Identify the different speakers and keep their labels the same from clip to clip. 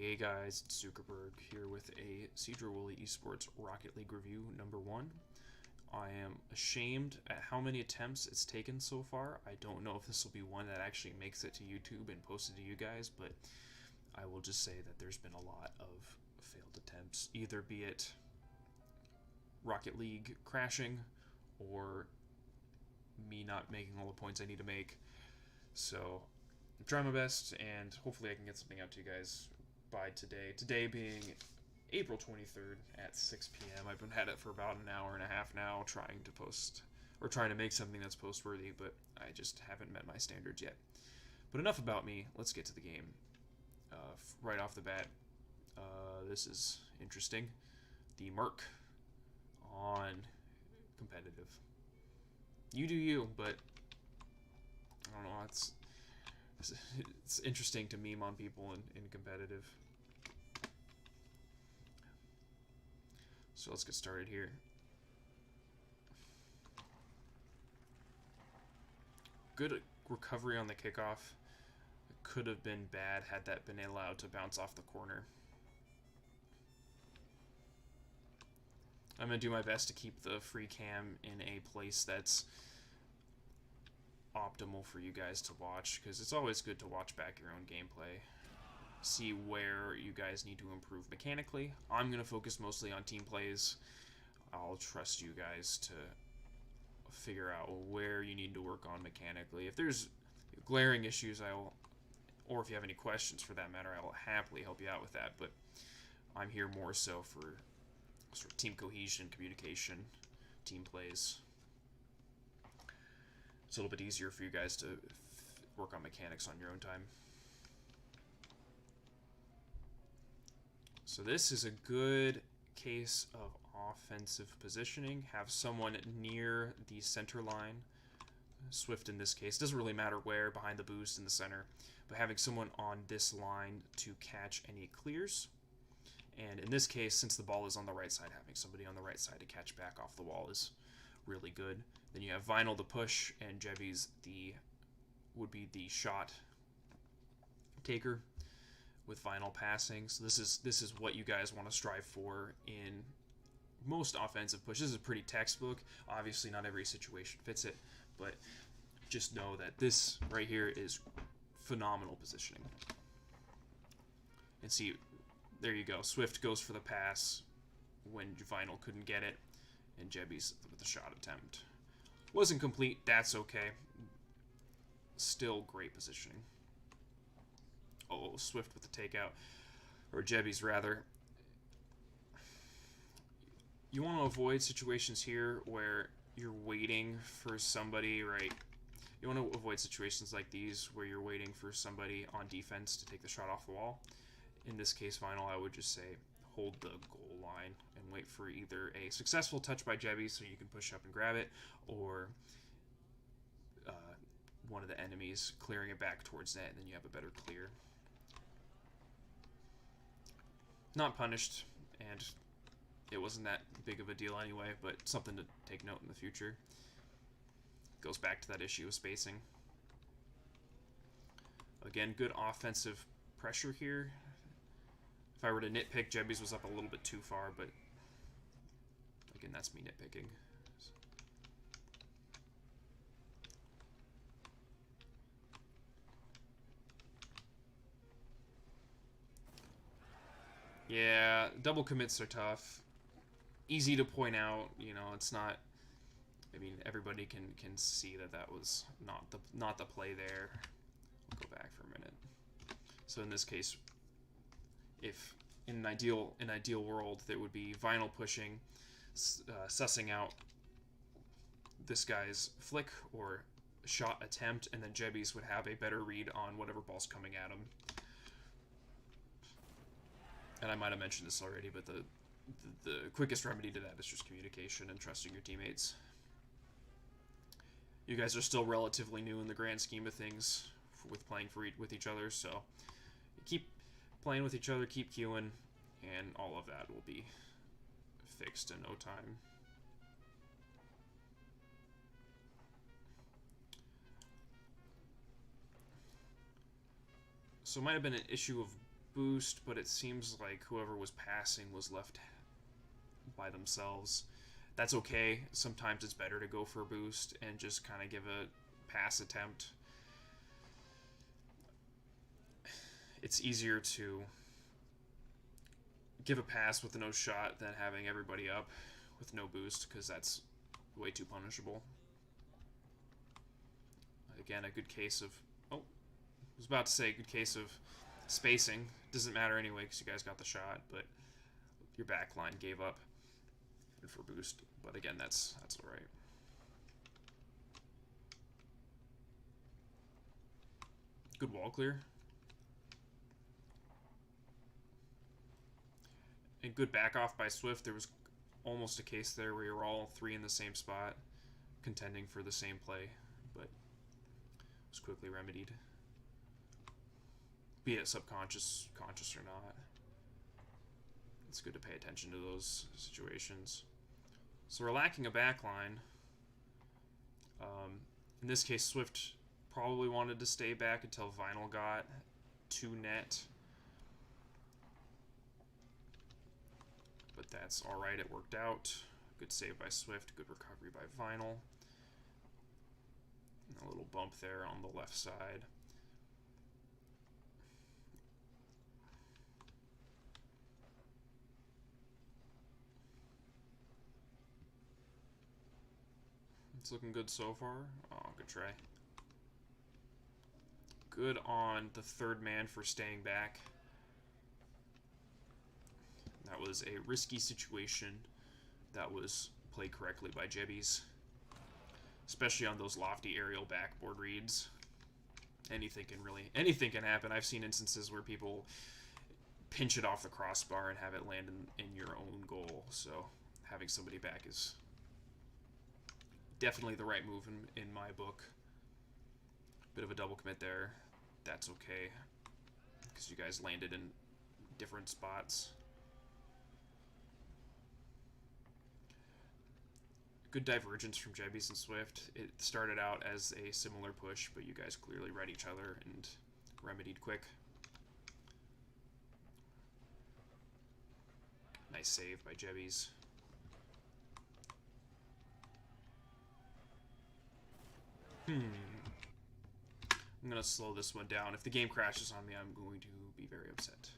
Speaker 1: Hey guys, it's Zuckerberg here with a Cedro Woolley Esports Rocket League review number 1. I am ashamed at how many attempts it's taken so far. I don't know if this will be one that actually makes it to YouTube and posted to you guys, but I will just say that there's been a lot of failed attempts, either be it Rocket League crashing or me not making all the points I need to make. So I'm trying my best, and hopefully I can get something out to you guys by today. Today being April 23rd at 6 p.m. I've been at it for about an hour and a half now, trying to post or trying to make something that's post-worthy, but I just haven't met my standards yet. But enough about me. Let's get to the game. Right off the bat, this is interesting. The Merc on competitive. You do you, but I don't know. It's interesting to meme on people in competitive. So let's get started here. Good recovery on the kickoff. It could have been bad had that been allowed to bounce off the corner. I'm going to do my best to keep the free cam in a place that's optimal for you guys to watch, because it's always good to watch back your own gameplay, see where you guys need to improve mechanically. I'm going to focus mostly on team plays. I'll trust you guys to figure out where you need to work on mechanically. If there's glaring issues, or if you have any questions for that matter, I will happily help you out with that, but I'm here more so for sort of team cohesion, communication, team plays. It's a little bit easier for you guys to work on mechanics on your own time. So this is a good case of offensive positioning. Have someone near the center line. Swift in this case. Doesn't really matter where, behind the boost in the center. But having someone on this line to catch any clears. And in this case, since the ball is on the right side, having somebody on the right side to catch back off the wall is really good. Then you have Vinyl to push, and Jevy's would be the shot taker with Vinyl passing. So this is what you guys want to strive for in most offensive push. This is pretty textbook. Obviously, not every situation fits it, but just know that this right here is phenomenal positioning. And see, there you go. Swift goes for the pass when Vinyl couldn't get it, and Jeby's with the shot attempt. Wasn't complete. That's okay. Still great positioning. Oh, Swift with the takeout. Or Jeby's, rather. You want to avoid situations here where you're waiting for somebody, right? You want to avoid situations like these where you're waiting for somebody on defense to take the shot off the wall. In this case, Vinyl, I would just say hold the goal line and wait for either a successful touch by Jebby so you can push up and grab it, or one of the enemies clearing it back towards net, and then you have a better clear. Not punished, and it wasn't that big of a deal anyway, but something to take note in the future. Goes back to that issue of spacing. Again, good offensive pressure here. If I were to nitpick, Jebby's was up a little bit too far, but again, that's me nitpicking. Yeah, double commits are tough. Easy to point out, you know, it's not. I mean, everybody can see that that was not the play there. I'll go back for a minute. So in this case, if in an ideal world, there would be Vinyl pushing, sussing out this guy's flick or shot attempt, and then Jebby's would have a better read on whatever ball's coming at him. And I might have mentioned this already, but the quickest remedy to that is just communication and trusting your teammates. You guys are still relatively new in the grand scheme of things with playing with each other, so keep playing with each other, keep queuing, and all of that will be fixed in no time. So it might have been an issue of boost, but it seems like whoever was passing was left by themselves. That's okay. Sometimes it's better to go for a boost and just kind of give a pass attempt. It's easier to give a pass with no shot than having everybody up with no boost, because that's way too punishable. Again, a good case of... Oh, I was about to say a good case of spacing. Doesn't matter anyway because you guys got the shot, but your back line gave up for boost. But again, that's all right. Good wall clear. And good back off by Swift. There was almost a case there where you were all three in the same spot, contending for the same play, but it was quickly remedied. Be it subconscious, conscious or not. It's good to pay attention to those situations. So we're lacking a back line. In this case, Swift probably wanted to stay back until Vinyl got to net. But that's alright, it worked out. Good save by Swift, good recovery by Vinyl. And a little bump there on the left side. It's looking good so far. Oh, good try. Good on the third man for staying back. That was a risky situation that was played correctly by Jebbies. Especially on those lofty aerial backboard reads. Anything can happen. I've seen instances where people pinch it off the crossbar and have it land in your own goal. So having somebody back is definitely the right move in my book. Bit of a double commit there. That's okay, because you guys landed in different spots. Good divergence from Jebbies and Swift. It started out as a similar push, but you guys clearly read each other and remedied quick. Nice save by Jebbies. I'm going to slow this one down. If the game crashes on me, I'm going to be very upset.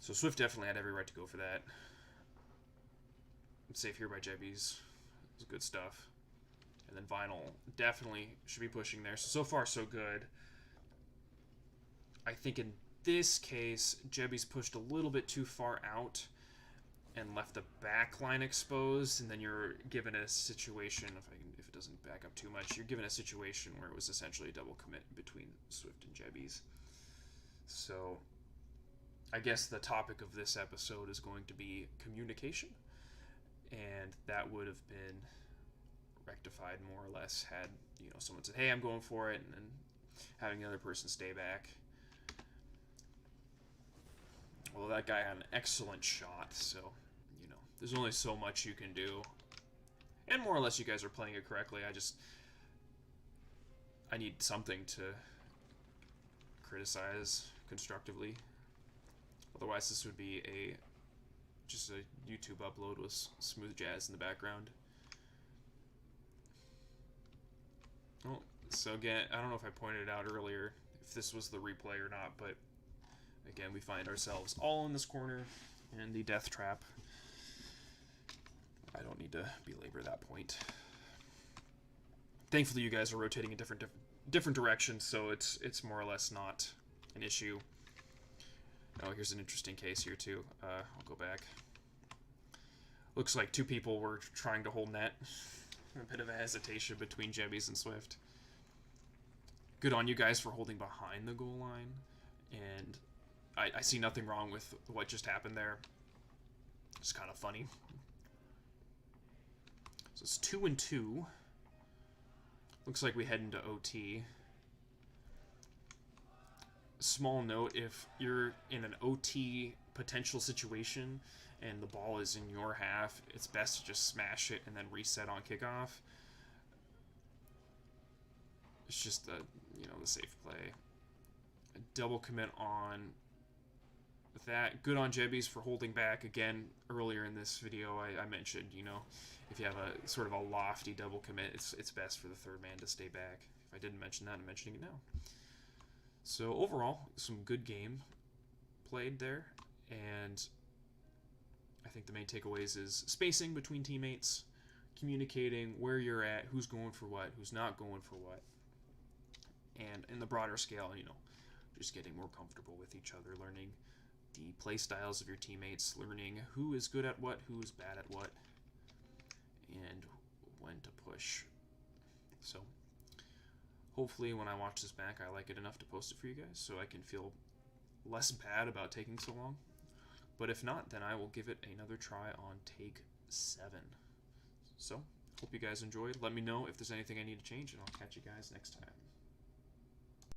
Speaker 1: So Swift definitely had every right to go for that. Safe here by Jebbies. It was good stuff. And then Vinyl definitely should be pushing there. So far, so good. I think in this case, Jebbies pushed a little bit too far out and left the back line exposed, and then you're given a situation, if it doesn't back up too much, you're given a situation where it was essentially a double commit between Swift and Jebbies. So I guess the topic of this episode is going to be communication, and that would have been rectified more or less had, you know, someone said, hey, I'm going for it, and then having the other person stay back. Well, that guy had an excellent shot, so, you know, there's only so much you can do. And more or less you guys are playing it correctly. I need something to criticize constructively. Otherwise this would be just a YouTube upload with smooth jazz in the background. Oh, so again, I don't know if I pointed it out earlier, if this was the replay or not, but again, we find ourselves all in this corner in the death trap. I don't need to belabor that point. Thankfully, you guys are rotating in different directions, so it's more or less not an issue. Oh, here's an interesting case here too. I'll go back. Looks like two people were trying to hold net. A bit of a hesitation between Jebbies and Swift. Good on you guys for holding behind the goal line, and I see nothing wrong with what just happened there. It's kind of funny. So it's 2-2. Looks like we head into OT. Small note, if you're in an OT potential situation and the ball is in your half, it's best to just smash it and then reset on kickoff. It's just the safe play. double commit on that. Good on Jebbies for holding back. Again, earlier in this video, I mentioned, you know, if you have a sort of a lofty double commit, it's best for the third man to stay back. If I didn't mention that, I'm mentioning it now. So overall, some good game played there, and I think the main takeaways is spacing between teammates, communicating where you're at, who's going for what, who's not going for what, and in the broader scale, you know, just getting more comfortable with each other, learning the play styles of your teammates, learning who is good at what, who's bad at what, and when to push. So hopefully when I watch this back, I like it enough to post it for you guys so I can feel less bad about taking so long. But if not, then I will give it another try on take 7. So hope you guys enjoyed. Let me know if there's anything I need to change, and I'll catch you guys next time.